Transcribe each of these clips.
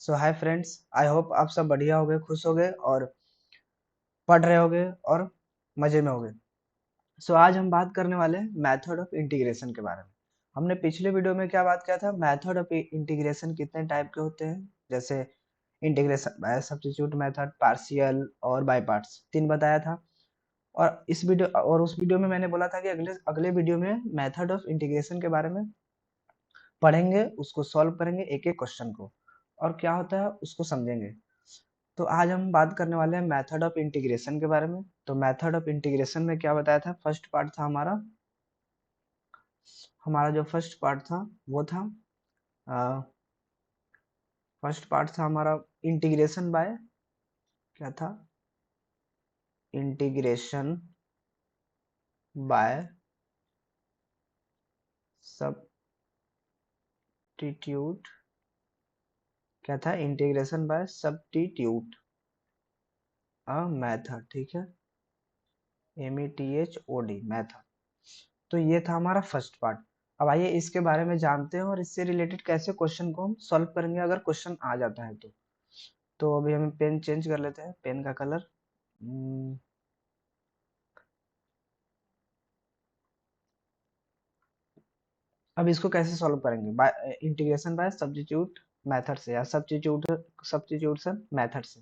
So hi friends, I hope आप सब बढ़िया हो गए, खुश हो गए और पढ़ रहे होगे और मजे में होगे। सो आज हम बात करने वाले हैं मेथड ऑफ इंटीग्रेशन के बारे में। हमने पिछले वीडियो में क्या बात किया था, मेथड ऑफ इंटीग्रेशन कितने टाइप के होते हैं, जैसे integration by substitute method, partial और बाय पार्ट्स, तीन बताया था। और इस वीडियो और उस वीडियो में मैंने बोला था कि अगले अगले वीडियो में मेथड ऑफ इंटीग्रेशन के बारे में पढ़ेंगे, उसको सॉल्व करेंगे एक एक क्वेश्चन को, और क्या होता है उसको समझेंगे। तो आज हम बात करने वाले हैं मेथड ऑफ इंटीग्रेशन के बारे में। तो मेथड ऑफ इंटीग्रेशन में क्या बताया था, फर्स्ट पार्ट था हमारा हमारा जो फर्स्ट पार्ट था वो था फर्स्ट पार्ट था हमारा इंटीग्रेशन बाय, क्या था, इंटीग्रेशन बाय सब्स्टिट्यूट, क्या था, integration by substitute a method, ठीक है, METHOD मेथड। तो ये था हमारा फर्स्ट पार्ट। अब आइए इसके बारे में जानते हैं और इससे रिलेटेड कैसे क्वेश्चन को हम सॉल्व करेंगे अगर क्वेश्चन आ जाता है तो अभी हम पेन चेंज कर लेते हैं, पेन का कलर। अब इसको कैसे सॉल्व करेंगे, bye integration by substitute method से या सब्स्टिट्यूशन मेथड से।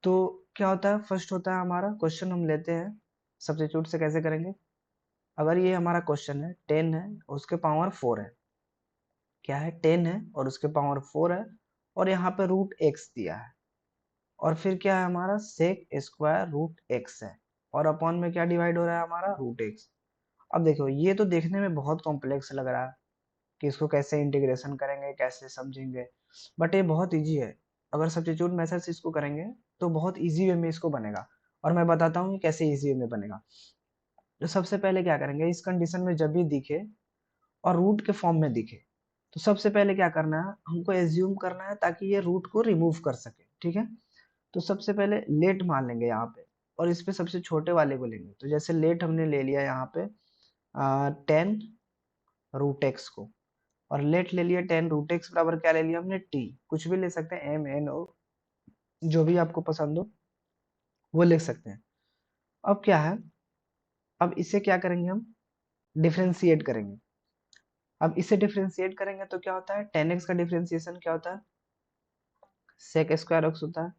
तो क्या होता है, फर्स्ट होता है हमारा क्वेश्चन हम लेते हैं, सब्स्टिट्यूट से कैसे करेंगे। अगर ये हमारा क्वेश्चन है 10 है, उसके पावर 4 है, क्या है, 10 है और उसके पावर 4 है, और यहाँ पे रूट एक्स दिया है, और फिर क्या है हमारा सेक स्क्वायर रूट एक्स है, और अपॉन में क्या डिवाइड हो रहा है हमारा रूट एक्स। अब देखो ये तो देखने में बहुत कॉम्प्लेक्स लग रहा है कि इसको कैसे इंटीग्रेशन करेंगे, कैसे समझेंगे, बट ये बहुत इजी है। अगर सब्स्टिट्यूट मेथड से इसको करेंगे तो बहुत इजी वे में इसको बनेगा, और मैं बताता हूँ कैसे इजी वे में बनेगा। तो सबसे पहले क्या करेंगे, इस कंडीशन में जब भी दिखे और रूट के फॉर्म में दिखे, तो सबसे पहले क्या करना है, हमको एज्यूम करना है ताकि ये रूट को रिमूव कर सके, ठीक है। तो सबसे पहले लेट मान लेंगे यहाँ पे, और इस पे सबसे छोटे वाले को लेंगे। तो जैसे लेट हमने ले लिया यहाँ पे 10 रूट एक्स को, और लेट ले लिया 10 रूट एक्स बराबर क्या ले लिया हमने, टी, कुछ भी ले सकते हैं, MNO, जो भी आपको पसंद हो वो लिख सकते हैं। अब क्या है, अब इसे क्या करेंगे हम, डिफ्रेंशिएट करेंगे। अब इसे डिफ्रेंशिएट करेंगे तो क्या होता है, 10x का डिफ्रेंशिएशन क्या होता है, सेक स्क्वायर एक्स होता है।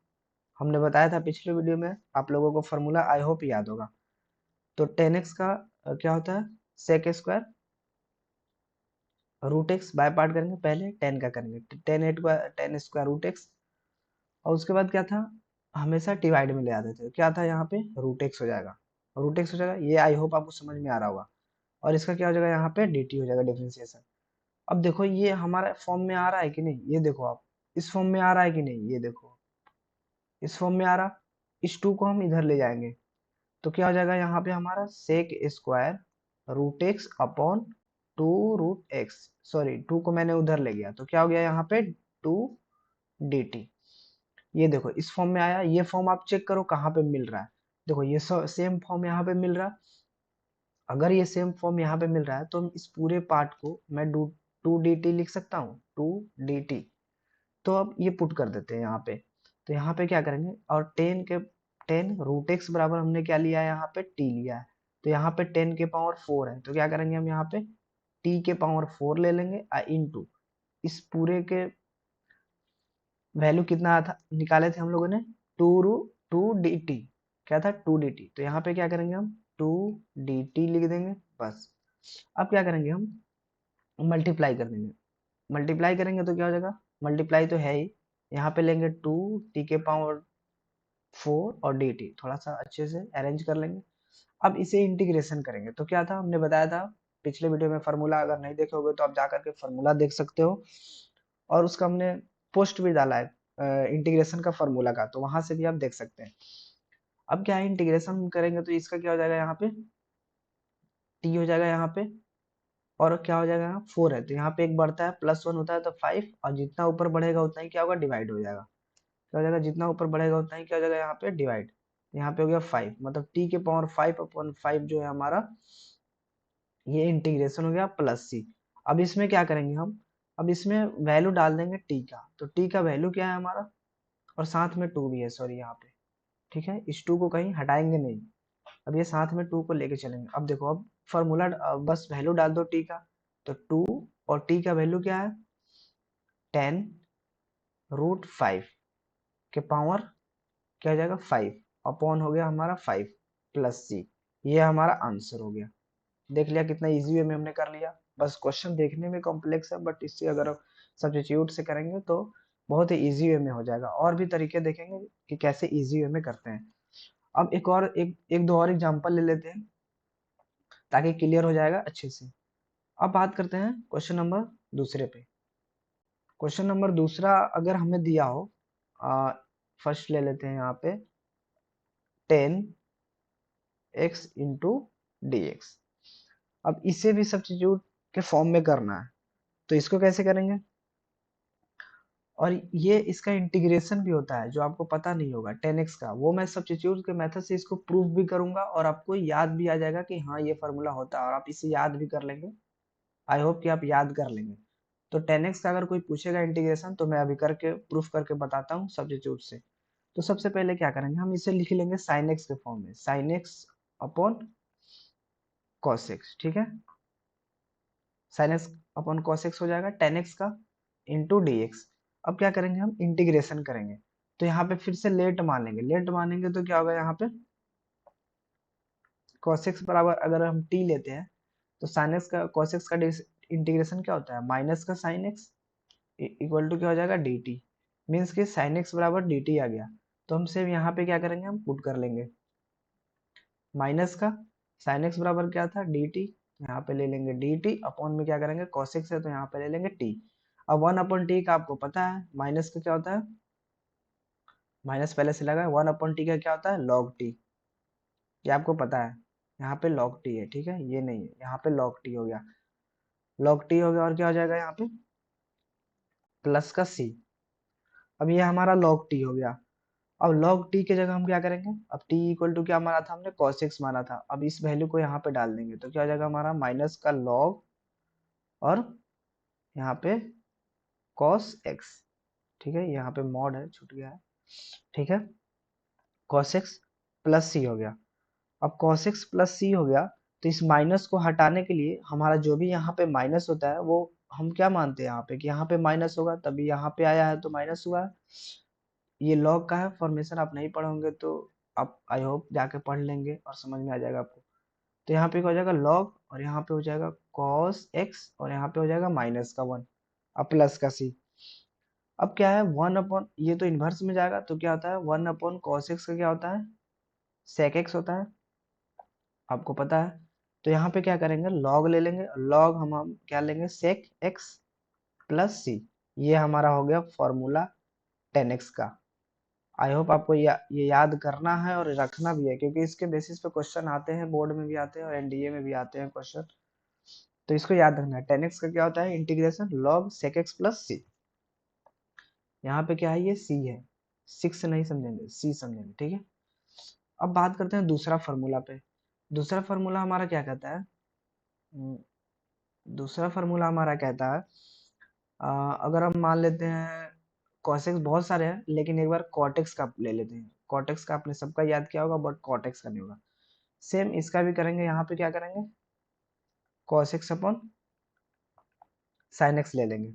हमने बताया था पिछले वीडियो में, आप लोगों को फॉर्मूला आई होप याद होगा। तो 10x का क्या होता है, sec square root x, by part करेंगे, पहले 10 का करेंगे, 10 स्क्वायर रूट एक्स, और उसके बाद क्या था, हमेशा डिवाइड में ले आते थे, क्या था यहाँ पे रूट एक्स हो जाएगा, रूट एक्स हो जाएगा, ये आई होप आपको समझ में आ रहा होगा। और इसका क्या हो जाएगा यहाँ पे, dt हो जाएगा डिफरेंशिएशन। अब देखो ये हमारा फॉर्म में आ रहा है कि नहीं, ये देखो आप, इस फॉर्म में आ रहा है कि नहीं, ये देखो इस फॉर्म में आ रहा। इस टू को हम इधर ले जाएंगे तो क्या हो जाएगा यहाँ पे हमारा sec square root x upon two root x, sorry two को मैंने उधर ले गया तो क्या हो गया यहाँ पे, टू dt। ये देखो इस फॉर्म में आया, ये फॉर्म आप चेक करो कहाँ पे मिल रहा है। देखो ये सेम फॉर्म यहाँ पे मिल रहा है। अगर ये सेम फॉर्म यहाँ पे मिल रहा है तो हम इस पूरे पार्ट को मैं टू डी टी लिख सकता हूँ, टू डी टी। तो अब ये पुट कर देते हैं यहाँ पे। तो यहाँ पे क्या करेंगे, और 10 रूट एक्स बराबर हमने क्या लिया है यहाँ पे, टी लिया है। तो यहाँ पे 10 के पावर 4 है, तो क्या करेंगे हम यहाँ पे टी के पावर 4 ले लेंगे इनटू इस पूरे के वैल्यू कितना था, निकाले थे हम लोगों ने, टू डी टी, क्या था, टू डी टी। तो यहाँ पे क्या करेंगे हम, टू डी टी लिख देंगे बस। अब क्या करेंगे हम, मल्टीप्लाई कर देंगे। मल्टीप्लाई करेंगे तो क्या हो जाएगा, मल्टीप्लाई तो है ही, यहाँ पे लेंगे टू टी के पावर 4 और डी टी, थोड़ा सा अच्छे से अरेंज कर लेंगे। अब इसे इंटीग्रेशन करेंगे तो क्या था, हमने बताया था पिछले वीडियो में फार्मूला, अगर नहीं देखे होगे तो आप जाकर के फार्मूला देख सकते हो, और उसका हमने पोस्ट भी डाला है इंटीग्रेशन का फार्मूला का, तो वहां से भी आप देख सकते हैं। अब क्या है, इंटीग्रेशन करेंगे तो इसका क्या हो जाएगा यहाँ पे, टी हो जाएगा यहाँ पे, और क्या हो जाएगा यहाँ 4 है, तो यहाँ पे एक बढ़ता है, +1 होता है तो 5, और जितना ऊपर बढ़ेगा उतना ही क्या होगा, डिवाइड हो जाएगा। क्या हो जाएगा, जितना ऊपर बढ़ेगा उतना ही क्या हो जाएगा यहाँ पे डिवाइड। यहाँ पे हो गया 5, मतलब टी के पावर 5/5 जो है हमारा, ये इंटीग्रेशन हो गया +c। अब इसमें क्या करेंगे हम, अब इसमें वैल्यू डाल देंगे टी का, तो टी का वैल्यू क्या है हमारा, और साथ में टू भी है, सॉरी यहाँ पे, ठीक है, इस टू को कहीं हटाएंगे नहीं, अब ये साथ में टू को लेके चलेंगे। अब देखो, अब फॉर्मूला बस वैल्यू डाल दो टी का, तो टू और टी का वैल्यू क्या है, 10√5 के पावर क्या हो जाएगा 5 अपॉन हो गया हमारा 5 प्लस सी, ये हमारा आंसर हो गया। देख लिया कितना इजी वे में हमने कर लिया। बस क्वेश्चन देखने में कॉम्प्लेक्स है, बट इससे अगर सब्स्टिट्यूट से करेंगे तो बहुत ही इजी वे में हो जाएगा। और भी तरीके देखेंगे कि कैसे इजी वे में करते हैं। अब एक दो और एग्जांपल ले लेते हैं ताकि क्लियर हो जाएगा अच्छे से। अब बात करते हैं क्वेश्चन नंबर दूसरे पे। क्वेश्चन नंबर दूसरा अगर हमें दिया हो, फर्स्ट ले लेते हैं यहाँ पे 10x इंटू डी एक्स। अब इसे भी सब्स्टिट्यूट के फॉर्म में करना है, तो इसको कैसे करेंगे, और ये इसका इंटीग्रेशन भी होता है जो आपको पता नहीं होगा 10x का, वो मैं सब्स्टिट्यूट के मेथड से इसको प्रूफ भी करूंगा और आपको याद भी आ जाएगा कि हाँ ये फार्मूला होता है, और आप इसे याद भी कर लेंगे। आई होप कि आप याद कर लेंगे। तो 10x का अगर कोई पूछेगा इंटीग्रेशन, तो मैं अभी करके प्रूफ करके बताता हूँ सब्स्टिट्यूट से। तो सबसे पहले क्या करेंगे, हम इसे लिख लेंगे साइन एक्स के फॉर्म में, sine x upon cos x, ठीक है, sine x upon cos x हो जाएगा 10x का इंटू डी एक्स। अब क्या करेंगे, हम इंटीग्रेशन करेंगे, तो यहाँ पे फिर से लेट मान लेंगे, लेट मानेंगे तो क्या होगा यहाँ पे cos x बराबर, अगर हम t लेते हैं तो sin x का cos x का इंटीग्रेशन क्या होता है, माइनस का sin x इक्वल टू क्या हो जाएगा dt, मीन्स कि sin x बराबर dt आ गया। तो हम सिर्फ यहाँ पे क्या करेंगे, हम पुट कर लेंगे माइनस का sin x बराबर क्या था dt, यहाँ पे ले लेंगे dt अपॉन में क्या करेंगे cos x है तो यहाँ पे ले लेंगे t। अब 1/t का आपको पता है, माइनस का क्या होता है, माइनस पहले से लगा है, 1/t का क्या होता है log t, ये आपको पता है, यहाँ पे log t है, ठीक है, ये नहीं है, यहाँ पे log t हो गया, log t हो गया, और क्या हो जाएगा यहाँ पे प्लस का c। अब ये हमारा log t हो गया। अब log t के जगह हम क्या करेंगे, अब t इक्वल टू क्या माना था हमने, cos x माना था, अब इस वैल्यू को यहाँ पे डाल देंगे तो क्या हो जाएगा हमारा माइनस का log, और यहाँ पे cos x, ठीक है, यहाँ पे मॉड है छूट गया है, ठीक है, cos x प्लस c हो गया। अब cos x प्लस c हो गया, तो इस माइनस को हटाने के लिए हमारा जो भी यहाँ पे माइनस होता है वो हम क्या मानते हैं यहाँ पे कि यहाँ पे माइनस होगा, तभी यहाँ पे आया है तो माइनस हुआ है। ये लॉग का है फॉर्मेशन, आप नहीं पढ़ोगे तो आप आई होप जाके पढ़ लेंगे और समझ में आ जाएगा आपको। तो यहाँ पे क्या हो जाएगा लॉग, और यहाँ पे हो जाएगा cos x, और यहाँ पे हो जाएगा माइनस का 1, अब प्लस का c। अब क्या है 1/, ये तो इनवर्स में जाएगा, तो क्या होता है 1/cos x का क्या होता है sec x होता है, आपको पता है। तो यहाँ पे क्या करेंगे लॉग ले लेंगे, लॉग हम क्या लेंगे sec x प्लस c, ये हमारा हो गया फॉर्मूला 10x का। आई होप आपको ये याद करना है और रखना भी है, क्योंकि इसके बेसिस पे क्वेश्चन आते हैं, बोर्ड में भी आते हैं और एनडीए में भी आते हैं क्वेश्चन, तो इसको याद रखना है। 10x का क्या होता है integration log sec x plus c, यहाँ पे क्या है ये c है, 6 नहीं समझेंगे c समझेंगे, ठीक है। अब बात करते हैं दूसरा फार्मूला पे। दूसरा फार्मूला हमारा क्या कहता है, हम्म, दूसरा फार्मूला हमारा कहता है, अगर हम मान लेते हैं कॉसेक्स बहुत सारे हैं, लेकिन एक बार कॉटेक्स का ले लेते हैं। कॉटेक्स का आपने सबका याद किया होगा, बट कॉटेक्स का नहीं होगा। सेम इसका भी करेंगे, यहाँ पे क्या करेंगे कॉसेक्स अपॉन साइन एक्स ले लेंगे,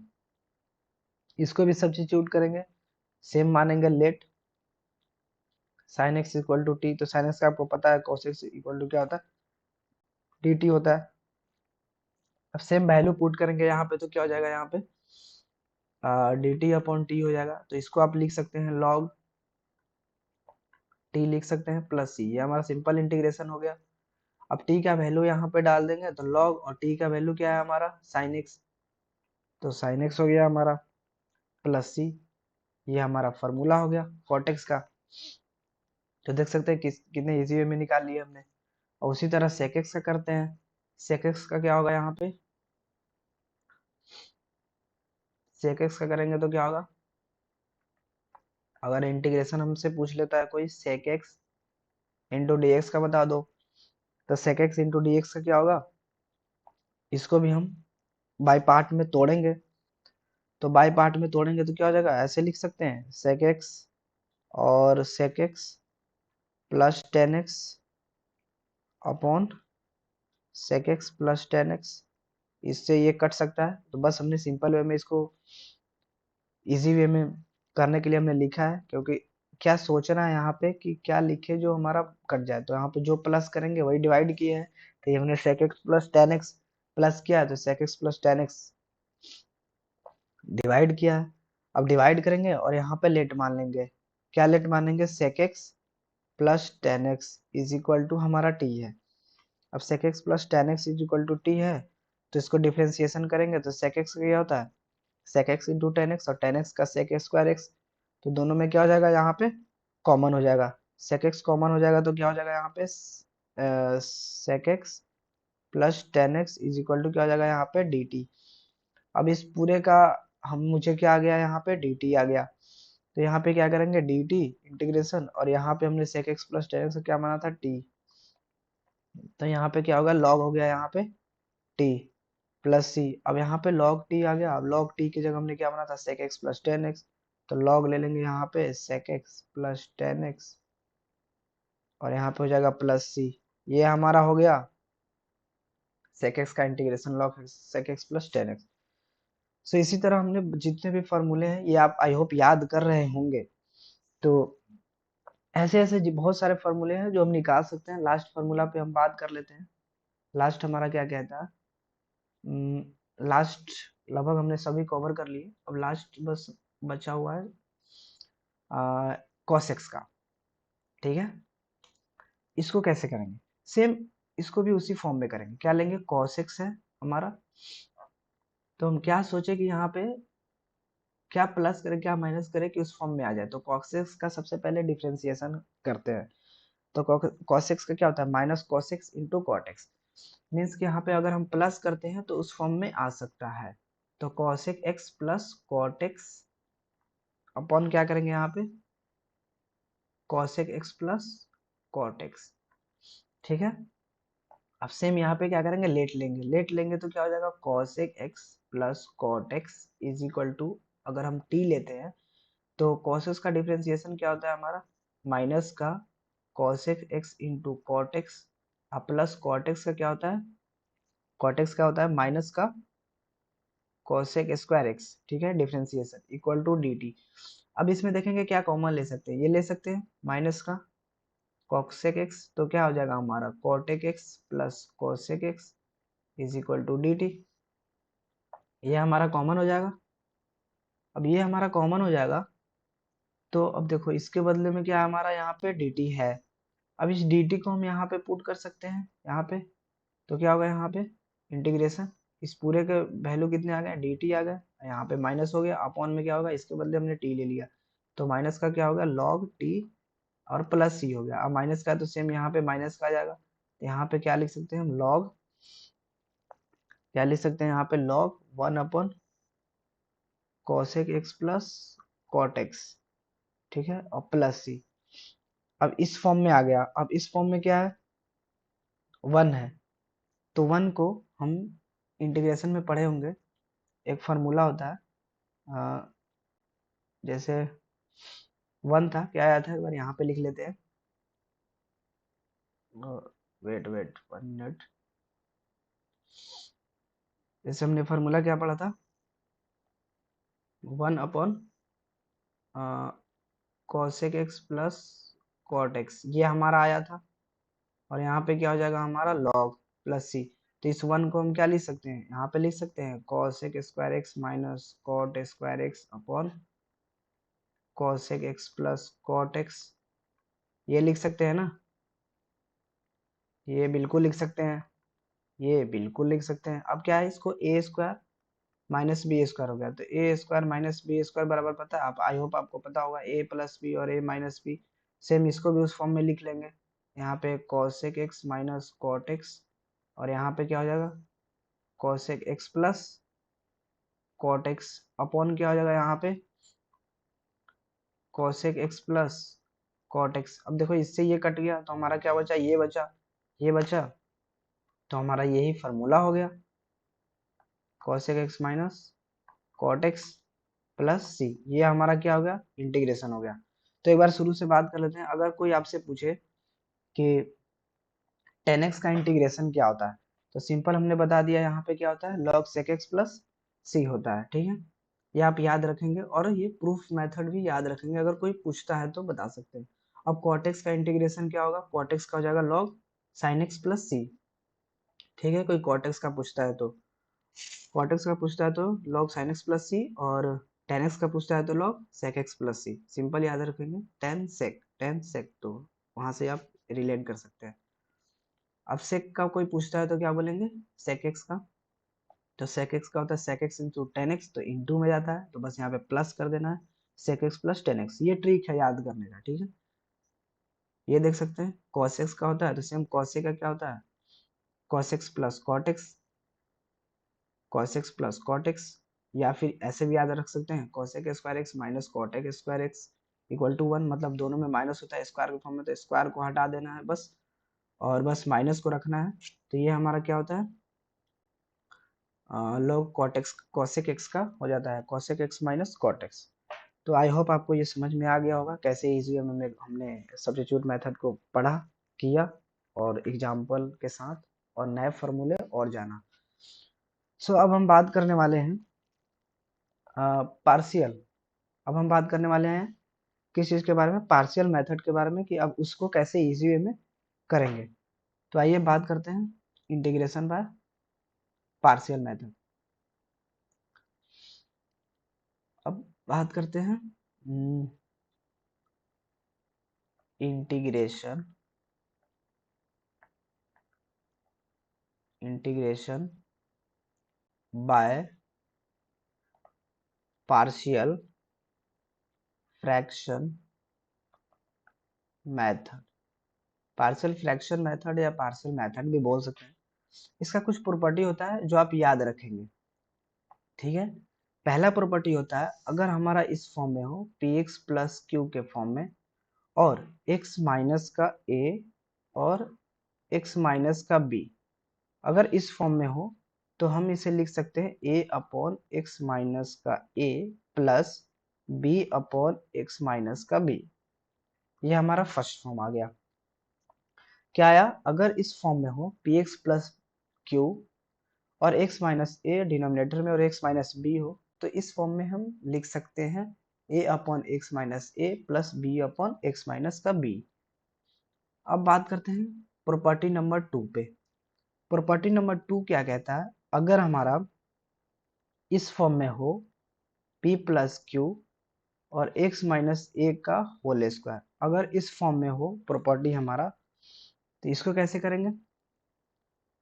इसको भी सब्स्टिट्यूट करेंगे, सेम मानेंगे let sine x equal to t, तो साइन एक्स का आपको पता है कॉस एक्स इक्वल टू क्या होता है डी टी होता है। अब सेम वैल्यू पुट करेंगे यहाँ पे, तो क्या हो जाएगा यहाँ पे डी टी अपॉन टी हो जाएगा, तो इसको आप लिख सकते हैं लॉग टी लिख सकते हैं प्लस सी, ये हमारा सिंपल इंटीग्रेशन हो गया। अब टी का वैल्यू यहाँ पे डाल देंगे, तो लॉग और टी का वैल्यू क्या है हमारा साइन एक्स, तो साइन एक्स हो गया हमारा प्लस सी, ये हमारा फॉर्मूला हो गया कॉटेक्स का। तो देख सकते हैं कितने इजी वे में निकाल लिए हमने। और उसी तरह सेक एक्स का करते हैं, सेक एक्स का क्या होगा यहाँ पे, सेक एक्स का करेंगे तो क्या होगा, अगर इंटीग्रेशन हमसे पूछ लेता है कोई sec x into d x का बता दो, तो sec x into d x का क्या होगा, इसको भी हम बाई पार्ट में तोड़ेंगे, तो बाई पार्ट में तोड़ेंगे तो क्या हो जाएगा, ऐसे लिख सकते हैं सेक एक्स और sec x plus ten x upon sec x plus ten x. इससे ये कट सकता है, तो बस हमने सिंपल वे में इसको इजी वे में करने के लिए हमने लिखा है, क्योंकि क्या सोचना है यहाँ पे कि क्या लिखे जो हमारा कट जाए। तो यहाँ पे जो प्लस करेंगे वही डिवाइड किए हैं, तो ये हमने sec x plus ten x plus किया है, तो sec x plus ten x divide किया है। अब डिवाइड करेंगे और यहाँ पे लेट मान लेंगे। क्या लेट मानेंगे, sec x plus ten x is equal to हमारा टी है। अब sec x plus ten x is equal to t है, तो इसको डिफ्रेंसिएशन करेंगे तो sec x क्या होता है, sec x into ten x, और टेन एक्स का sec स्क्वायर एक्स, तो दोनों में क्या हो जाएगा, यहाँ पे कॉमन हो जाएगा। sec x कॉमन हो जाएगा तो क्या हो जाएगा यहाँ पे sec x plus ten x is equal to क्या हो जाएगा यहाँ पे dt। अब इस पूरे का हम मुझे क्या आ गया यहाँ पे dt आ गया, तो यहाँ पे क्या करेंगे dt इंटीग्रेशन, और यहाँ पे हमने sec x plus ten x क्या माना था t, तो यहाँ पे क्या होगा लॉग हो गया यहाँ पे t प्लस सी। अब यहाँ पे log t आ गया, अब log t की जगह हमने क्या बना था sec x plus ten x, तो log ले लेंगे यहाँ पे sec x plus ten x, और यहाँ पे हो जाएगा प्लस सी। ये हमारा हो गया sec x का integration log sec x plus ten x. So इसी तरह हमने जितने भी फॉर्मूले हैं ये आप आई होप याद कर रहे होंगे। तो ऐसे ऐसे बहुत सारे फॉर्मूले हैं जो हम निकाल सकते हैं। लास्ट फार्मूला पे हम बात कर लेते हैं। लास्ट हमारा क्या कहता है, लास्ट लगभग हमने सभी कवर कर लिए, अब लास्ट बस बचा हुआ है cos x का। ठीक है, इसको कैसे करेंगे, सेम इसको भी उसी फॉर्म में करेंगे। क्या लेंगे, cos x है हमारा, तो हम क्या सोचे कि यहाँ पे क्या प्लस करें क्या माइनस करें कि उस फॉर्म में आ जाए। तो cos x का सबसे पहले डिफ्रेंसिएशन करते हैं। तो cos x का क्या होता है, minus cos x into cot x, means कि यहाँ पे अगर हम प्लस करते हैं तो उस फॉर्म में आ सकता है। तो cos x plus cot x upon क्या करेंगे यहाँ पे cos x plus cot x. ठीक है, अब सेम यहाँ पे क्या करेंगे, लेट लेंगे। लेट लेंगे तो क्या हो जाएगा cos x plus cot x is equal to, अगर हम t लेते हैं तो cos x का डिफरेंशिएशन क्या होता है हमारा, माइनस का cos x into cot x, plus cot x का क्या होता है, कॉट एक्स क्या होता है माइनस का cosec स्क्वायर एक्स। ठीक है, डिफरेंशिएशन इक्वल टू dt। अब इसमें देखेंगे क्या कॉमन ले सकते हैं, ये ले सकते हैं माइनस का cosec x, तो क्या हो जाएगा हमारा cotec x plus cosec x is equal to dt। ये हमारा कॉमन हो जाएगा। अब ये हमारा कॉमन हो जाएगा, तो अब देखो इसके बदले में क्या हमारा यहाँ पे dt है। अब इस dt को हम यहाँ पे पुट कर सकते हैं यहाँ पे, तो क्या होगा यहाँ पे इंटीग्रेशन, इस पूरे के वैल्यू कितने आ गए dt आ गए, यहाँ पे माइनस हो गया, अपॉन में क्या होगा इसके बदले हमने t ले लिया, तो माइनस का क्या होगा log t और प्लस सी हो गया। अब माइनस का है तो सेम यहाँ पे माइनस का आ जाएगा, तो यहाँ पे क्या लिख सकते हैं हम log, क्या लिख सकते हैं यहाँ पे log one upon cosec x plus cot x। ठीक है, और प्लस सी। अब इस फॉर्म में आ गया, अब इस फॉर्म में क्या है वन है, तो वन को हम इंटीग्रेशन में पढ़े होंगे, एक फार्मूला होता है जैसे वन था क्या आया था, एक बार यहाँ पे लिख लेते हैं। वेट वेट वन मिनट, जैसे हमने फार्मूला क्या पढ़ा था, one upon cosec x plus cot x, ये हमारा आया था। और यहाँ पे क्या हो जाएगा हमारा log प्लस सी। तो इस वन को हम क्या लिख सकते हैं, यहाँ पे लिख सकते हैं cosec square x minus cot square x upon cosec x plus cot x, ये लिख सकते हैं ना, ये बिल्कुल लिख सकते हैं, ये बिल्कुल लिख सकते हैं। अब क्या है, इसको ए स्क्वायर माइनस बी स्क्वायर हो गया, तो ए स्क्वायर माइनस बी स्क्वायर बराबर पता है आप, आई होप आपको पता होगा ए प्लस बी और ए माइनस बी। सेम इसको भी उस फॉर्म में लिख लेंगे, यहाँ पे cosec x minus cot x, और यहाँ पे क्या हो जाएगा cosec x plus cot x upon क्या हो जाएगा यहाँ पे cosec x plus cot x। अब देखो इससे ये कट गया तो हमारा क्या बचा, ये बचा, ये बचा, तो हमारा यही फार्मूला हो गया cosec x minus cot x। Plus c, ये हमारा क्या हो गया, इंटीग्रेशन हो गया। तो एक बार शुरू से बात कर लेते हैं। अगर कोई आपसे पूछे कि 10x का इंटीग्रेशन क्या होता है, तो सिंपल हमने बता दिया यहाँ पे क्या होता है, log sec x प्लस सी होता है। ठीक है, ये आप याद रखेंगे और ये प्रूफ मेथड भी याद रखेंगे, अगर कोई पूछता है तो बता सकते हैं। अब cot x का इंटीग्रेशन क्या होगा, cot x का हो जाएगा log sin x plus c. ठीक है, कोई cot x का पूछता है तो, cot x का पूछता है तो log sin x plus c, और tan x का पूछता है तो log sec x प्लस सी। सिंपल याद रखेंगे, tan sec, तो वहां से आप रिलेट कर सकते हैं। अब sec का कोई पूछता है तो क्या बोलेंगे, sec x का, तो sec x का होता है sec x into ten x, तो इंटू में जाता है, तो बस यहाँ पे प्लस कर देना है, sec x plus ten x. ये ट्रिक है याद करने का। ठीक है, ये देख सकते हैं cos x का होता है, तो सेम cos a का क्या होता है, cos x plus cot x, cos x plus cot x, या फिर ऐसे भी याद रख सकते हैं cos a square x minus cot a square x equal to 1, मतलब दोनों में माइनस होता है स्क्वायर के फॉर्म में, तो स्क्वायर को हटा देना है बस, और बस माइनस को रखना है। तो ये हमारा क्या होता है, log cot x cosec x का हो जाता है cosec x minus cot x। तो आई होप आपको ये समझ में आ गया होगा कैसे इजी में हमने सब्स्टिट्यूट मेथड को पढ़ा, किया, और एग्जाम्पल के साथ, और नए फॉर्मूले और जाना। सो अब हम बात करने वाले हैं पार्शियल। अब हम बात करने वाले हैं किस चीज़ के बारे में, पार्शियल मेथड के बारे में, कि अब उसको कैसे इजी वे में करेंगे। तो आइए बात करते हैं इंटीग्रेशन बाय पार्शियल मेथड। अब बात करते हैं integration integration by partial fraction method. Partial fraction method या पार्शियल मेथड भी बोल सकते हैं। इसका कुछ प्रॉपर्टी होता है जो आप याद रखेंगे। ठीक है, पहला प्रॉपर्टी होता है, अगर हमारा इस फॉर्म में हो px प्लस क्यू के फॉर्म में, और x माइनस का a और x माइनस का b, अगर इस फॉर्म में हो तो हम इसे लिख सकते हैं a अपॉन एक्स माइनस का a plus b upon x minus का b। ये हमारा फर्स्ट फॉर्म आ गया। क्या आया, अगर इस फॉर्म में हो px प्लस क्यू और x माइनस ए डिनोमिनेटर में और x माइनस बी हो, तो इस फॉर्म में हम लिख सकते हैं a upon x minus a plus b upon x minus का b। अब बात करते हैं प्रॉपर्टी नंबर 2 पे। प्रॉपर्टी नंबर 2 क्या कहता है, अगर हमारा इस फॉर्म में हो p प्लस क्यू और x माइनस ए का होल स्क्वायर, अगर इस फॉर्म में हो प्रॉपर्टी हमारा, तो इसको कैसे करेंगे,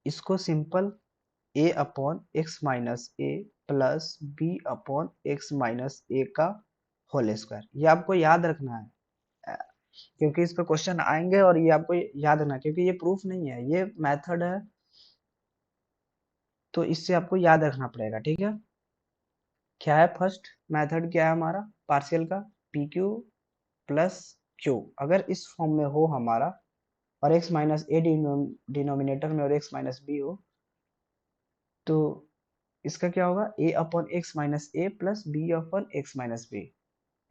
इसको simple a upon x minus a plus b upon x minus a का होल स्क्वायर, ये आपको याद रखना है, क्योंकि इस पे क्वेश्चन आएंगे और ये आपको याद रखना है, क्योंकि ये प्रूफ नहीं है, ये मेथड है, तो इससे आपको याद रखना पड़ेगा। ठीक है, क्या है फर्स्ट मेथड, क्या है हमारा पार्शियल का, पी क्यू प्लस क्यू, अगर इस फॉर्म में हो हमारा, और x माइनस ए डिनोमिनेटर में और x माइनस बी हो, तो इसका क्या होगा, a upon x minus a plus b upon x minus b.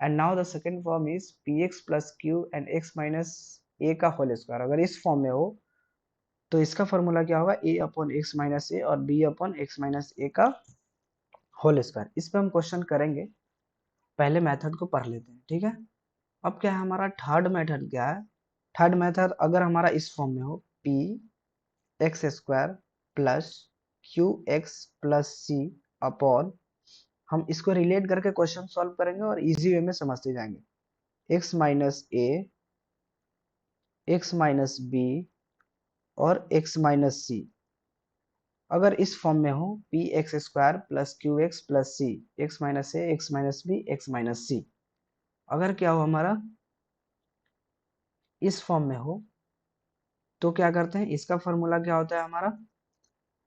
And now the second form is px plus q and x minus a का होल स्क्वायर, अगर इस फॉर्म में हो तो इसका फॉर्मूला क्या होगा, a upon x minus a और b upon x minus a का होल स्क्वायर। इस पे हम क्वेश्चन करेंगे, पहले मेथड को पढ़ लेते हैं। ठीक है, अब क्या है हमारा थर्ड मेथड, क्या है थर्ड मेथड, अगर हमारा इस फॉर्म में हो p x square plus q x plus c upon, हम इसको रिलेट करके क्वेश्चन सॉल्व करेंगे और इजी वे में समझते जाएंगे, x minus a, x minus b और x माइनस सी, अगर इस फॉर्म में हो p x square plus q x plus c, x minus a x minus b x minus c, अगर क्या हो हमारा इस फॉर्म में हो, तो क्या करते हैं, इसका फॉर्मूला क्या होता है हमारा,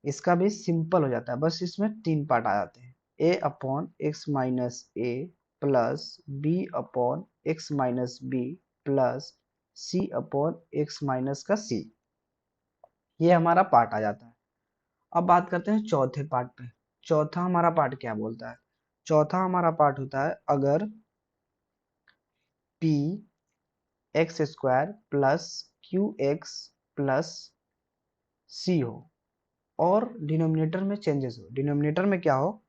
इसका भी सिंपल हो जाता है, बस इसमें तीन पार्ट आ जाते हैं, a upon x minus a plus b upon x minus B plus c upon x minus का सी, ये हमारा पार्ट आ जाता है। अब बात करते हैं चौथे पार्ट पे। चौथा हमारा पार्ट क्या बोलता है, चौथा हमारा पार्ट होता है अगर p x square plus q x plus c हो और डिनोमिनेटर में चेंजेस हो। डिनोमिनेटर में क्या हो,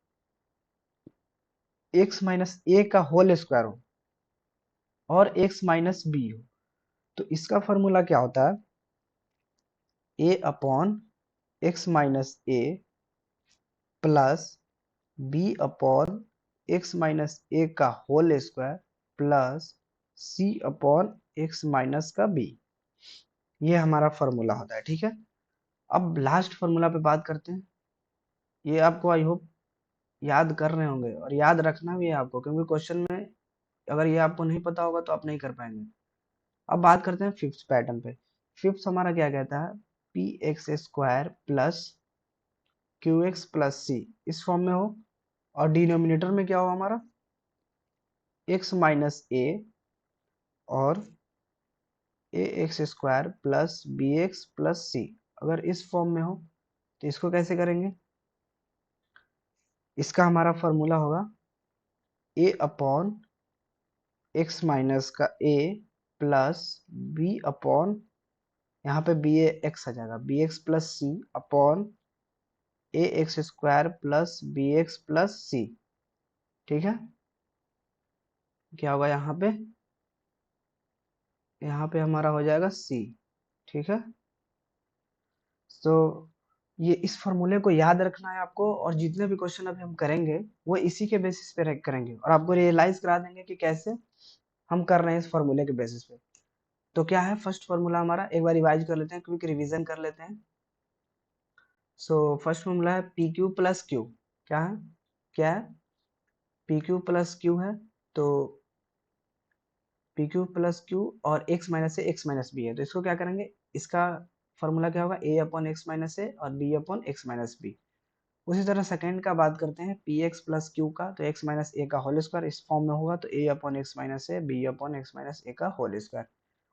x माइनस ए का होल स्क्वायर हो और x माइनस बी हो। तो इसका फॉर्मूला क्या होता है, a upon x minus a plus b upon x minus a का whole square plus c upon x minus का बी। ये हमारा फॉर्मूला होता है, ठीक है। अब लास्ट फॉर्मूला पे बात करते हैं। ये आपको आई होप याद कर रहे होंगे और याद रखना भी है आपको, क्योंकि क्वेश्चन में अगर ये आपको नहीं पता होगा तो आप नहीं कर पाएंगे। अब बात करते हैं फिफ्थ पैटर्न पे। फिफ्थ हमारा क्या कहता है, p x square plus q x plus c इस फॉर्म में हो और डिनोमिनेटर में क्या हो हमारा, एक्स माइनस ए और a x square plus b x plus c अगर इस फॉर्म में हो। तो इसको कैसे करेंगे, इसका हमारा फॉर्मूला होगा ए अपॉन एक्स माइनस का ए प्लस बी अपॉन, यहाँ पे बी ए एक्स आ जाएगा, b x plus c upon a x square plus b x plus c. ठीक है, क्या होगा यहाँ पे हमारा हो जाएगा सी। ठीक है, तो ये इस फॉर्मूले को याद रखना है आपको, और जितने भी क्वेश्चन अभी हम करेंगे वो इसी के बेसिस पे करेंगे और आपको रियलाइज करा देंगे कि कैसे हम कर रहे हैं इस फॉर्मूले के बेसिस पे। तो क्या है फर्स्ट फॉर्मूला हमारा, एक बार रिवाइज कर लेते हैं, क्विक रिवीजन कर लेते हैं। सो फर्स्ट फॉर्मूला है पी क्यू प्लस क्यू। क्या है पी क्यू प्लस क्यू है, तो पी क्यू प्लस क्यू और x minus a x minus b है, तो इसको क्या करेंगे, इसका फॉर्मूला क्या होगा, a upon x minus a और b upon x minus b. उसी तरह सेकंड का बात करते हैं पी एक्स प्लस क्यू का, तो एक्स माइनस ए का होल स्क्वायर इस फॉर्म में होगा, तो a upon x minus a b upon x minus a का होल स्क्वायर।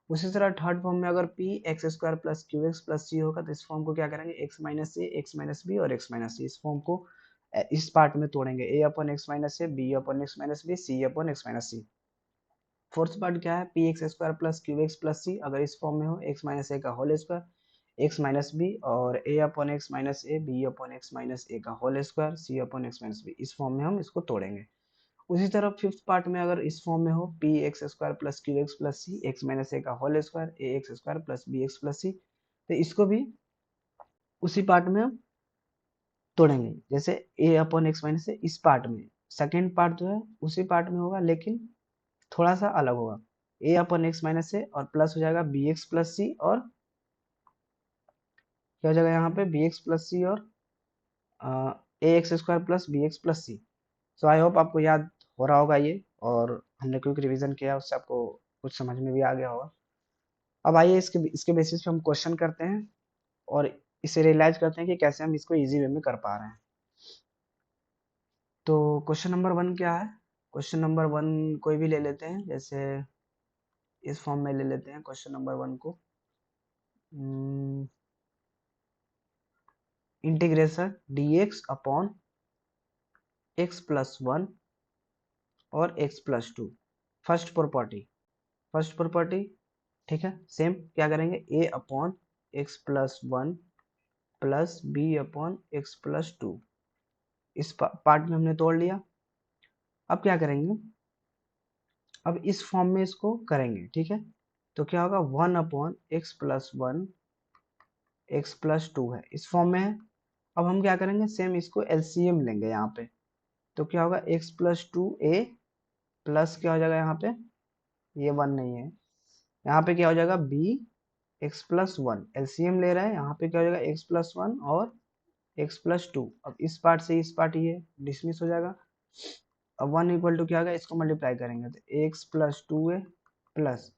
उसी तरह थर्ड फॉर्म में अगर p x square plus q x plus c होगा, तो इस फॉर्म को क्या करेंगे, x minus a x minus b और एक्स माइनस सी, इस फॉर्म को इस पार्ट में तोड़ेंगे, a upon x minus a b upon x minus b c upon x minus C. Fourth part क्या है, p x square plus q x plus c अगर इस फॉर्म में हो, एक्स माइनस ए का whole square x minus b और a upon x minus a b upon x minus a का whole square c upon x minus b, इस form में हम इसको तोड़ेंगे। उसी तरह फिफ्थ पार्ट में अगर इस फॉर्म में हो, p x square plus q x plus c x minus a का whole square a x square plus b x plus c, तो इसको भी उसी पार्ट में हम तोड़ेंगे, जैसे a upon x minus a इस पार्ट में। सेकेंड पार्ट जो है उसी पार्ट में होगा लेकिन थोड़ा सा अलग होगा, a upon x minus a और प्लस हो जाएगा बी एक्स प्लस सी, और क्या हो जाएगा यहाँ पे बी एक्स प्लस सी और a x square plus b x plus c. So I hope आपको याद हो रहा होगा ये, और हमने क्विक रिवीजन किया उससे आपको कुछ समझ में भी आ गया होगा। अब आइए इसके इसके बेसिस पे हम क्वेश्चन करते हैं और इसे रियलाइज करते हैं कि कैसे हम इसको इजी वे में कर पा रहे हैं। तो क्वेश्चन नंबर वन क्या है, क्वेश्चन नंबर वन कोई भी ले लेते हैं, जैसे इस फॉर्म में ले लेते हैं क्वेश्चन नंबर वन को। Integration dx upon x plus one और x plus two, first property. ठीक है, सेम क्या करेंगे, a upon x plus one plus b upon x plus two, इस पार्ट में हमने तोड़ लिया। अब क्या करेंगे, अब इस फॉर्म में इसको करेंगे, ठीक है। तो क्या होगा, one upon x plus one x plus to है इस फॉर्म में है। अब हम क्या करेंगे, सेम इसको एलसीएम लेंगे यहाँ पे, तो क्या होगा x plus to A plus क्या हो जाएगा यहाँ पे, ये वन नहीं है, यहाँ पे क्या हो जाएगा b x plus one, LCM ले रहे हैं, यहाँ पे क्या हो जाएगा एक्स प्लस वन और एक्स प्लस टू। अब इस पार्ट से इस पार्ट ये डिसमिस हो जाएगा। अब वन इक्वल टू क्या होगा, इसको मल्टीप्लाई करेंगे तो x plus to A plus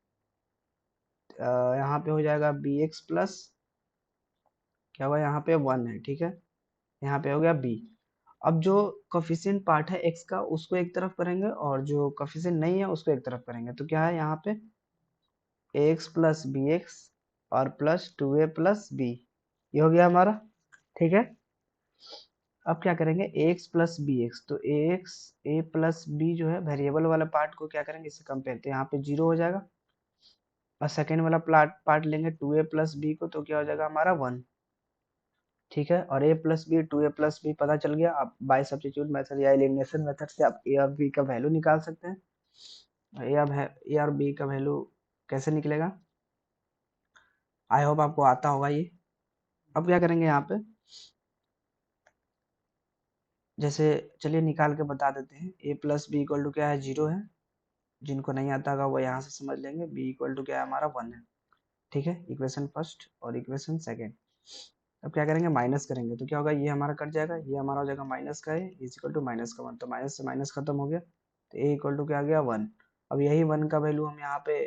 यहाँ पे हो जाएगा बी एक्स प्लस क्या हुआ, यहाँ पे वन है, ठीक है, यहाँ पे हो गया बी। अब जो कोफिशिएंट पार्ट है एक्स का उसको एक तरफ करेंगे और जो कोफिशिएंट नहीं है उसको एक तरफ करेंगे, तो क्या है यहाँ पे एक्स प्लस बी एक्स और प्लस टू ए प्लस बी, ये हो गया हमारा, ठीक है। अब क्या करेंगे एक्स प्लस बी एक्स, तो एक्स ए प्लस बी जो है वेरिएबल वाला पार्ट को क्या करेंगे इससे कंपेयर, तो यहाँ पे 0 हो जाएगा। और सेकेंड वाला पार्ट लेंगे 2a प्लस बी को, तो क्या हो जाएगा हमारा 1। ठीक है, और a plus b 2a plus b पता चल गया। आप बाय सब्स्टिट्यूट मेथड या एलिमिनेशन मेथड से आप a और b का वैल्यू निकाल सकते हैं। a और b का वैल्यू कैसे निकलेगा, आई होप आपको आता होगा ये। अब क्या करेंगे यहाँ पे, जैसे चलिए निकाल के बता देते हैं। a plus b equal to क्या है, 0 है। जिनको नहीं आता होगा वो यहाँ से समझ लेंगे। b इक्वल टू क्या है हमारा 1 है। ठीक है, इक्वेशन फर्स्ट और इक्वेशन सेकेंड। अब क्या करेंगे, माइनस करेंगे, तो क्या होगा, ये हमारा कट जाएगा, ये हमारा हो जाएगा माइनस का है इज इक्वल टू माइनस का 1, तो माइनस से माइनस खत्म हो गया, तो ए इक्वल टू क्या आ गया 1। अब यही 1 का वैल्यू हम यहाँ पे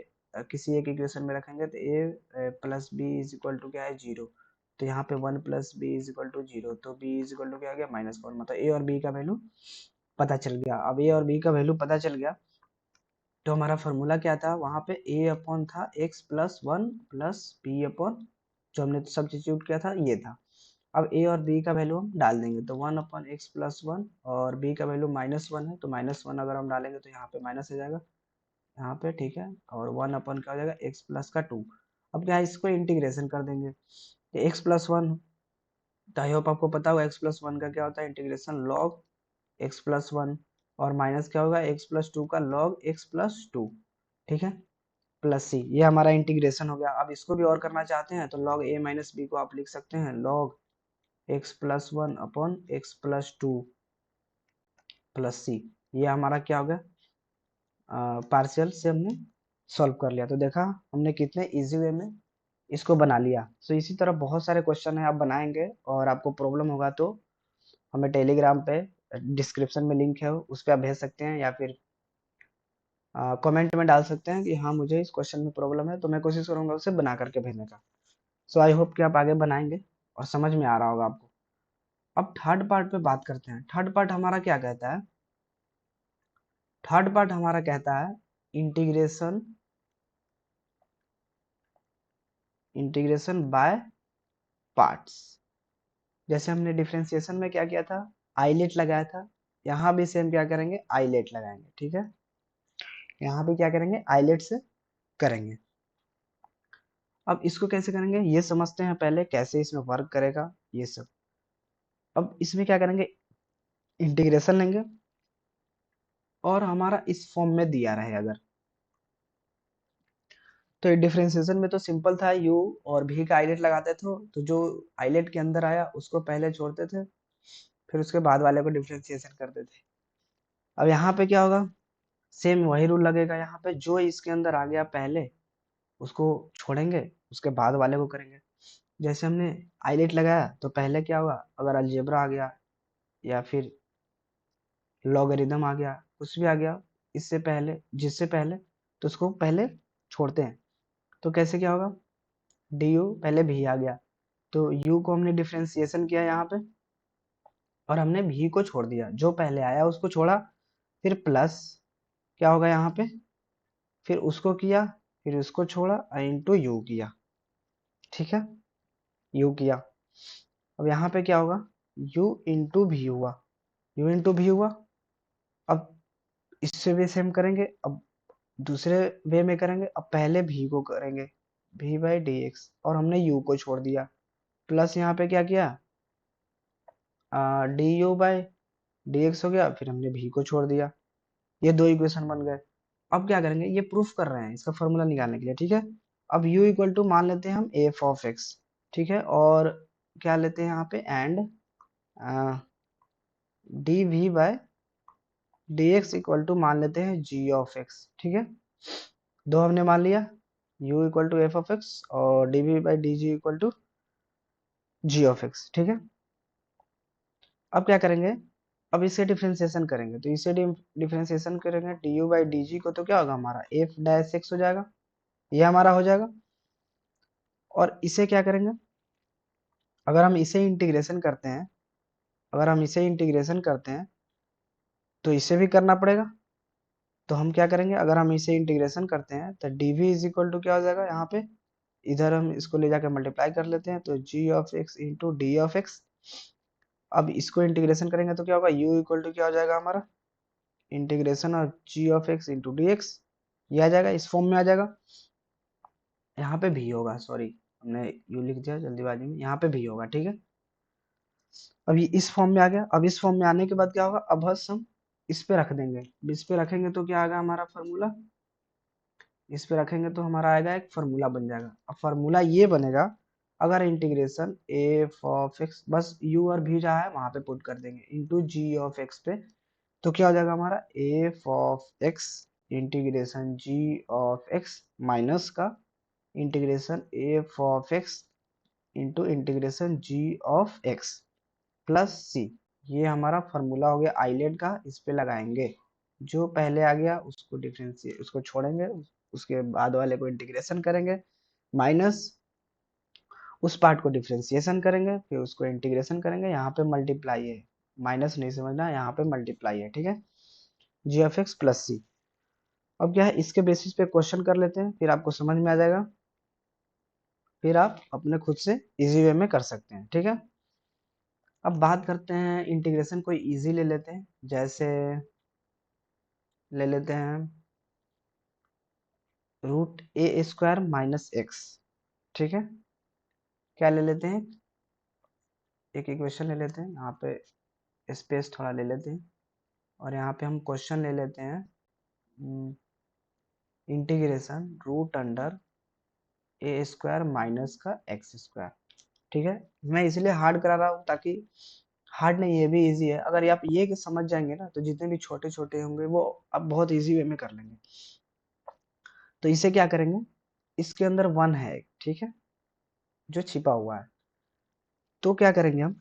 किसी एक इक्वेशन में रखेंगे, तो a plus b is equal to क्या है 0, तो यहाँ पे 1 plus b is equal to 0, तो बी इज इक्वल टू क्या आ गया -1, मतलब ए और बी का वैल्यू पता चल गया। अब ए और बी का वैल्यू पता चल गया, तो हमारा फॉर्मूला क्या था वहां पे, ए अपॉन था x plus 1 plus b upon, जो हमने सब्स्टिट्यूट किया था ये था। अब ए और बी का वैल्यू हम डाल देंगे, तो 1 अपॉन एक्स प्लस 1 और बी का वैल्यू -1 है, तो -1 अगर हम डालेंगे तो यहाँ पे माइनस हो जाएगा यहाँ पे। ठीक है, और 1 अपॉन क्या हो जाएगा एक्स प्लस का 2। अब क्या है, इसको इंटीग्रेशन कर देंगे, एक्स प्लस 1, तो आई होप आपको पता होगा एक्स प्लस 1 का क्या होता है, इंटीग्रेशन लॉग एक्स प्लस 1, और माइनस क्या होगा एक्स प्लस 2 का लॉग एक्स प्लस 2। ठीक है, प्लस सी, ये हमारा इंटीग्रेशन हो गया। अब इसको भी और करना चाहते हैं तो लॉग ए माइनस बी को आप लिख सकते हैं log x plus 1 upon x plus 2 plus c. ये हमारा क्या हो गया, पार्शियल से हमने सॉल्व कर लिया। तो देखा हमने कितने इजी वे में इसको बना लिया। तो इसी तरह बहुत सारे क्वेश्चन है आप बनाएंगे, और आपको प्रॉब्लम होगा तो हमें टेलीग्राम पे डिस्क्रिप्शन में लिंक है उस पर आप भेज सकते हैं, या फिर कमेंट में डाल सकते हैं कि हाँ मुझे इस क्वेश्चन में प्रॉब्लम है, तो मैं कोशिश करूंगा उसे बना करके भेजने का। सो आई होप कि आप आगे बनाएंगे और समझ में आ रहा होगा आपको। अब थर्ड पार्ट पे बात करते हैं। थर्ड पार्ट हमारा क्या कहता है, थर्ड पार्ट हमारा कहता है इंटीग्रेशन, इंटीग्रेशन बाय पार्ट्स। जैसे हमने डिफरेंशिएशन में क्या किया था, आइलेट लगाया था, यहाँ भी सेम क्या करेंगे, आइलेट लगाएंगे। ठीक है, यहाँ भी क्या करेंगे, आइलेट से करेंगे। अब इसको कैसे करेंगे ये समझते हैं पहले, कैसे इसमें वर्क करेगा ये सब। अब इसमें क्या करेंगे, इंटीग्रेशन लेंगे, और हमारा इस फॉर्म में दिया रहे अगर, तो डिफरेंशिएशन में तो सिंपल था, यू और भी का आइलेट लगाते थे, तो जो आइलेट के अंदर आया उसको पहले छोड़ते थे, फिर उसके बाद वाले को डिफरेंशिएशन करते थे। अब यहाँ पे क्या होगा, सेम वही रूल लगेगा, यहाँ पे जो इसके अंदर आ गया पहले उसको छोड़ेंगे, उसके बाद वाले को करेंगे। जैसे हमने आइलेट लगाया तो पहले क्या हुआ, अगर अलजेब्रा आ गया या फिर लॉगरिदम आ गया, कुछ भी आ गया इससे पहले, जिससे पहले, तो उसको पहले छोड़ते हैं। तो कैसे क्या होगा, डी यू पहले भी आ गया, तो u को हमने डिफरेंशिएशन किया यहाँ पे, और हमने v को छोड़ दिया, जो पहले आया उसको छोड़ा, फिर प्लस क्या होगा यहाँ पे, फिर उसको किया, फिर उसको छोड़ा, इंटू यू किया। ठीक है, यू किया। अब यहाँ पे क्या होगा, u इंटू भी हुआ, u इंटू भी हुआ। अब इससे भी सेम करेंगे, अब दूसरे वे में करेंगे, अब पहले v को करेंगे, v बाई डी एक्स, और हमने u को छोड़ दिया, प्लस यहाँ पे क्या किया, D you by D x हो गया, फिर हमने v को छोड़ दिया। ये दो इक्वेशन बन गए। अब क्या करेंगे, ये प्रूफ कर रहे हैं इसका फॉर्मूला निकालने के लिए। ठीक है, अब u इक्वल टू मान लेते हैं हम एफ ऑफ एक्स। ठीक है, और क्या लेते हैं यहाँ पे, and d v by d x equal to मान लेते हैं जी ऑफ एक्स। ठीक है, दो हमने मान लिया, u equal to f of x और d v by d g equal to g of x. ठीक है, अब क्या करेंगे, अब इसे डिफरेंशिएशन करेंगे, तो इसे डिफरेंशिएशन करेंगे डी यू बाई डी जी को, तो क्या होगा हमारा एफ डैश एक्स हो जाएगा, ये हमारा हो जाएगा। और इसे क्या करेंगे, अगर हम इसे इंटीग्रेशन करते हैं, अगर हम इसे इंटीग्रेशन करते हैं तो इसे भी करना पड़ेगा। तो हम क्या करेंगे, अगर हम इसे इंटीग्रेशन करते हैं तो d v is equal to क्या हो जाएगा, यहाँ पे इधर हम इसको ले जाकर मल्टीप्लाई कर लेते हैं, तो g of x into d of x अब इसको इंटीग्रेशन करेंगे तो क्या होगा, u इक्वल टू क्या हो जाएगा हमारा, integration of g of x into d x, ये आ जाएगा, इस फॉर्म में आ जाएगा। यहाँ पे भी होगा, सॉरी हमने यू लिख दिया जल्दीबाजी में, यहाँ पे भी होगा, ठीक है। अब ये इस फॉर्म में आ गया। अब इस फॉर्म में आने के बाद क्या होगा, अब बस हम इस पे रख देंगे। इस पे रखेंगे तो क्या आएगा हमारा फार्मूला, इस पे रखेंगे तो हमारा आएगा एक फार्मूला बन जाएगा। अब फार्मूला ये बनेगा, अगर इंटीग्रेशन एफ ऑफ एक्स, बस यू और भी जहाँ है वहां पे पुट कर देंगे, इंटू जी ऑफ एक्स पे, तो क्या हो जाएगा हमारा f of x integration g of x minus का integration f of x into integration g of x plus c. ये हमारा फार्मूला हो गया आइलेट का, इस पे लगाएंगे। जो पहले आ गया उसको डिफरेंशिएट, उसको छोड़ेंगे, उसके बाद वाले को इंटीग्रेशन करेंगे, माइनस उस पार्ट को डिफरेंशिएशन करेंगे, फिर उसको इंटीग्रेशन करेंगे, यहाँ पे मल्टीप्लाई है, माइनस नहीं समझना, यहाँ पे मल्टीप्लाई है, ठीक है, जी एफ एक्स प्लस सी। अब क्या है, इसके बेसिस पे क्वेश्चन कर लेते हैं, फिर आपको समझ में आ जाएगा, फिर आप अपने खुद से इजी वे में कर सकते हैं, ठीक है। अब बात करते हैं इंटीग्रेशन, कोई इजी ले लेते हैं, जैसे ले लेते हैं रूट ए स्क्वायर माइनस एक्स, ठीक है। क्या ले लेते हैं, एक इक्वेशन ले लेते हैं, यहाँ पे स्पेस थोड़ा ले लेते हैं, और यहाँ पे हम क्वेश्चन ले लेते हैं integration root under a square minus का एक्स स्क्वायर, ठीक है। मैं इसलिए हार्ड करा रहा हूँ ताकि, हार्ड नहीं, ये भी इजी है, अगर आप ये समझ जाएंगे ना तो जितने भी छोटे छोटे होंगे वो आप बहुत इजी वे में कर लेंगे। तो इसे क्या करेंगे, इसके अंदर वन है एक, ठीक है, जो छिपा हुआ है, तो क्या करेंगे हम,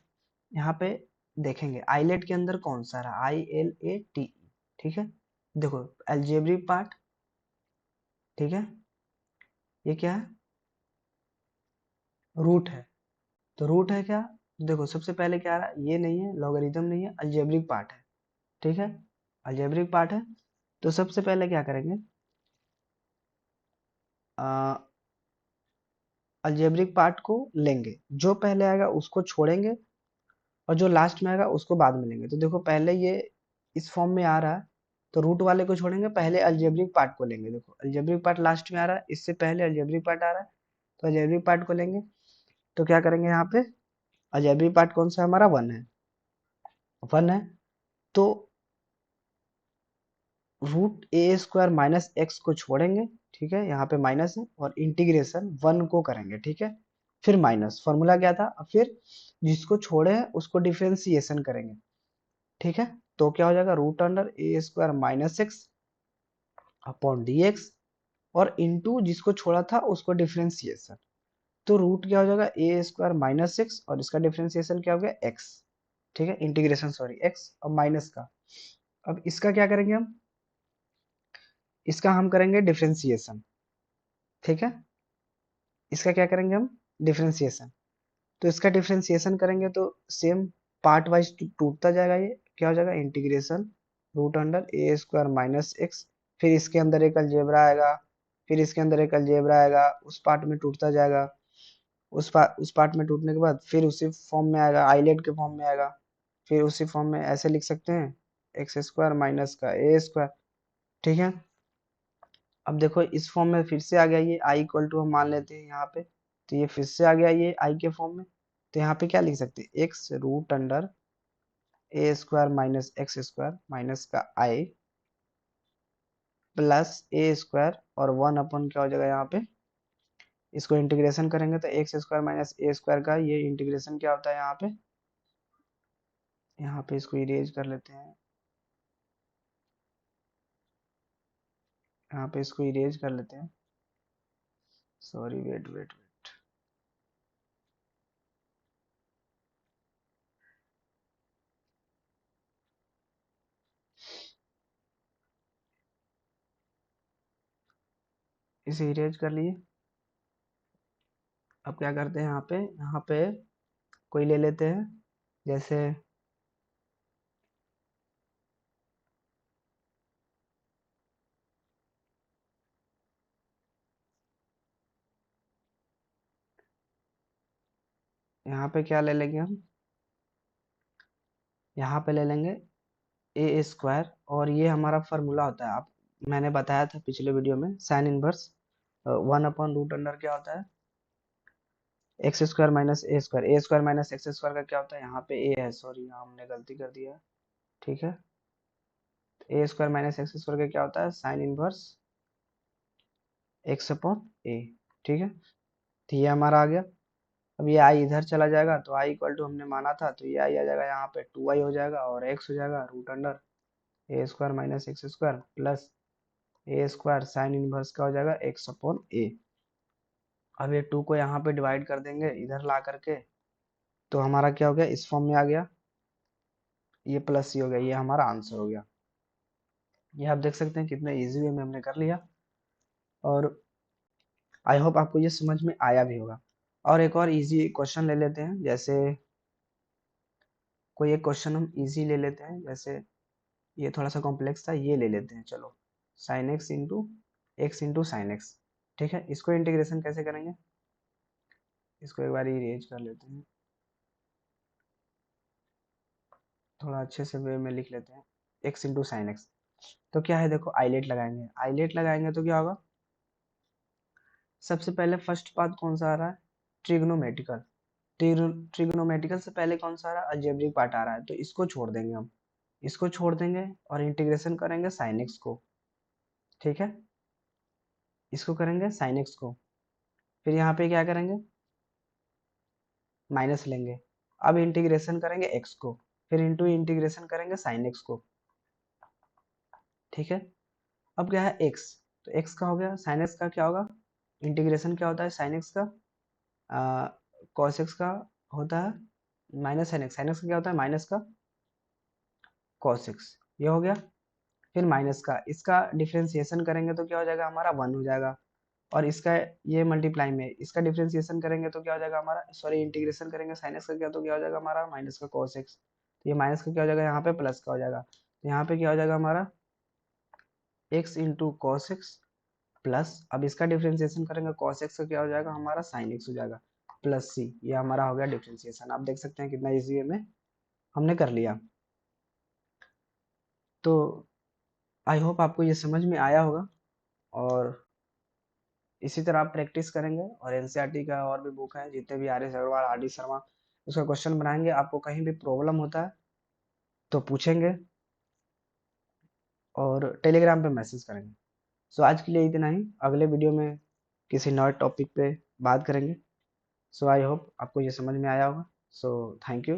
यहाँ पे देखेंगे आइलेट के अंदर कौन सा रहा, आई एल ए टी, ठीक है। देखो अलजेब्रिक पार्ट, ठीक है, ये क्या है, रूट है, तो रूट है क्या, देखो सबसे पहले क्या आ रहा है, ये नहीं है, लॉगरिथम नहीं है, अलजेब्रिक पार्ट है, ठीक है, अलजेब्रिक पार्ट है। तो सबसे पहले क्या करेंगे, अलजेब्रिक पार्ट को लेंगे, जो पहले आएगा उसको छोड़ेंगे, और जो लास्ट में आएगा उसको बाद में लेंगे। तो देखो पहले ये इस फॉर्म में आ रहा है, तो रूट वाले को छोड़ेंगे, पहले अलजेब्रिक पार्ट को लेंगे। देखो अलजेब्रिक पार्ट लास्ट में आ रहा है, इससे पहले अलजेब्रिक पार्ट आ रहा है, तो अलजेब्रिक पार्ट को लेंगे। तो क्या करेंगे यहाँ पे, अलजेब्रिक पार्ट कौन सा है हमारा, वन है, वन है, तो रूट ए स्क्वायर माइनस एक्स को छोड़ेंगे, ठीक है, यहाँ पे माइनस है, और इंटीग्रेशन वन को करेंगे, ठीक है, फिर माइनस, फॉर्मूला क्या था, फिर जिसको छोड़े हैं उसको डिफरेंशिएशन करेंगे, ठीक है। तो क्या हो जाएगा, root under a square minus x upon d x, और इंटू जिसको छोड़ा था उसको डिफरेंशिएशन, तो रूट क्या हो जाएगा ए स्क्वायर माइनस एक्स, और इसका डिफरेंशिएशन क्या हो गया एक्स, ठीक है, इंटीग्रेशन सॉरी एक्स और माइनस का। अब इसका क्या करेंगे हम, इसका हम करेंगे डिफरेंशिएशन, ठीक है, इसका क्या करेंगे हम, डिफरेंशिएशन। तो इसका डिफरेंशिएशन करेंगे तो सेम पार्ट वाइज टूटता जाएगा, ये क्या हो जाएगा, integration root under a square minus x, फिर इसके अंदर एक अलजेब्रा आएगा, फिर इसके अंदर एक अलजेब्रा आएगा, उस पार्ट में टूटता जाएगा, उस पार्ट में टूटने के बाद फिर उसी फॉर्म में आएगा, आइलेट के फॉर्म में आएगा, फिर उसी फॉर्म में ऐसे लिख सकते हैं, एक्स स्क्वायर माइनस का ए स्क्वायर, ठीक है। अब देखो इस फॉर्म में फिर से आ गया, ये आई इक्वल टू हम मान लेते हैं यहाँ पे, तो ये फिर से आ गया ये आई के फॉर्म में। तो यहाँ पे क्या लिख सकते हैं, x root under a square minus x square minus का आई प्लस ए स्क्वायर, और वन अपन क्या हो जाएगा यहाँ पे, इसको इंटीग्रेशन करेंगे तो x square minus a square का ये इंटीग्रेशन क्या होता है यहाँ पे इसको इरेज कर लेते हैं, यहाँ पे इसको इरेज कर लेते हैं, सॉरी वेट वेट वेट, इसे इरेज कर लिए। अब क्या करते हैं, यहाँ पे कोई ले लेते हैं, जैसे यहाँ पे क्या ले लेंगे हम, यहाँ पे ले लेंगे ए स्क्वायर, और ये हमारा फार्मूला होता है, आप मैंने बताया था पिछले वीडियो में, साइन इनवर्स 1/√अंडर क्या होता है, x square minus a square minus x square का क्या होता है, यहाँ पे ए है, सॉरी यहाँ हमने गलती कर दिया है, ठीक है। ए स्क्वायर माइनस एक्स स्क्वायर का क्या होता है, साइन इनवर्स एक्स अपॉन ए, ठीक है। तो ये हमारा आ गया। अब ये आई इधर चला जाएगा, तो आई इक्वल टू हमने माना था, तो ये आई आ जाएगा यहाँ पे 2i हो जाएगा, और x हो जाएगा root under a square minus x square plus a square sine inverse का हो जाएगा एक्स अपॉन ए। अब ये 2 को यहाँ पे डिवाइड कर देंगे इधर ला करके, तो हमारा क्या हो गया, इस फॉर्म में आ गया, ये प्लस ही हो गया, ये हमारा आंसर हो गया। ये आप देख सकते हैं कितने इजी वे में हमने कर लिया, और आई होप आपको ये समझ में आया भी होगा। और एक और इजी क्वेश्चन ले लेते हैं, जैसे कोई एक क्वेश्चन हम इजी ले लेते हैं, जैसे ये थोड़ा सा कॉम्प्लेक्स था, ये ले लेते हैं चलो, sine x into sine x, ठीक है। इसको इंटीग्रेशन कैसे करेंगे, इसको एक बार इरेज कर लेते हैं, थोड़ा अच्छे से वे में लिख लेते हैं, एक्स इंटू साइन एक्स। तो क्या है, देखो आइलेट लगाएंगे, आइलेट लगाएंगे तो क्या होगा, सबसे पहले फर्स्ट पार्ट कौन सा आ रहा है, ट्रिग्नोमेटिकल, ट्रिग्नोमेटिकल से पहले कौन सा आ रहा है, अलजेब्रिक पार्ट आ रहा है, तो इसको छोड़ देंगे हम, इसको छोड़ देंगे और इंटीग्रेशन करेंगे साइन एक्स को, ठीक है। इसको करेंगे साइन एक्स को, फिर यहाँ पे क्या करेंगे, माइनस लेंगे, अब इंटीग्रेशन करेंगे एक्स को, फिर इंटू इंटीग्रेशन करेंगे साइन एक्स को, ठीक है। अब क्या है एक्स, तो एक्स का हो गया, साइन एक्स का क्या होगा, इंटीग्रेशन क्या होता है साइन एक्स का, कॉस एक्स का होता है minus sine x, sign x का क्या होता है माइनस का कॉस एक्स, ये हो गया। फिर माइनस का, इसका डिफ्रेंसिएशन करेंगे तो क्या हो जाएगा हमारा 1 हो जाएगा, और इसका ये मल्टीप्लाई में इसका डिफ्रेंसिएशन करेंगे तो क्या हो जाएगा हमारा, सॉरी इंटीग्रेशन करेंगे साइन एक्स का क्या, तो क्या हो जाएगा हमारा माइनस का कॉस एक्स, तो ये माइनस का क्या हो जाएगा यहाँ पे प्लस का हो जाएगा, तो यहाँ पे क्या हो जाएगा हमारा x into cos x plus, अब इसका डिफ्रेंसिएशन करेंगे कॉस एक्स का क्या हो जाएगा हमारा साइन एक्स हो जाएगा प्लस सी, ये हमारा हो गया डिफ्रेंसिएशन। आप देख सकते हैं कितना इजी वे में हमने कर लिया। तो आई होप आपको ये समझ में आया होगा, और इसी तरह आप प्रैक्टिस करेंगे, और एनसीईआरटी का और भी बुक है जितने भी, R S Agarwal, R D Sharma, उसका क्वेश्चन बनाएंगे, आपको कहीं भी प्रॉब्लम होता है तो पूछेंगे, और टेलीग्राम पे मैसेज करेंगे। सो आज के लिए इतना ही, अगले वीडियो में किसी नए टॉपिक पे बात करेंगे। सो आई होप आपको ये समझ में आया होगा। So thank you.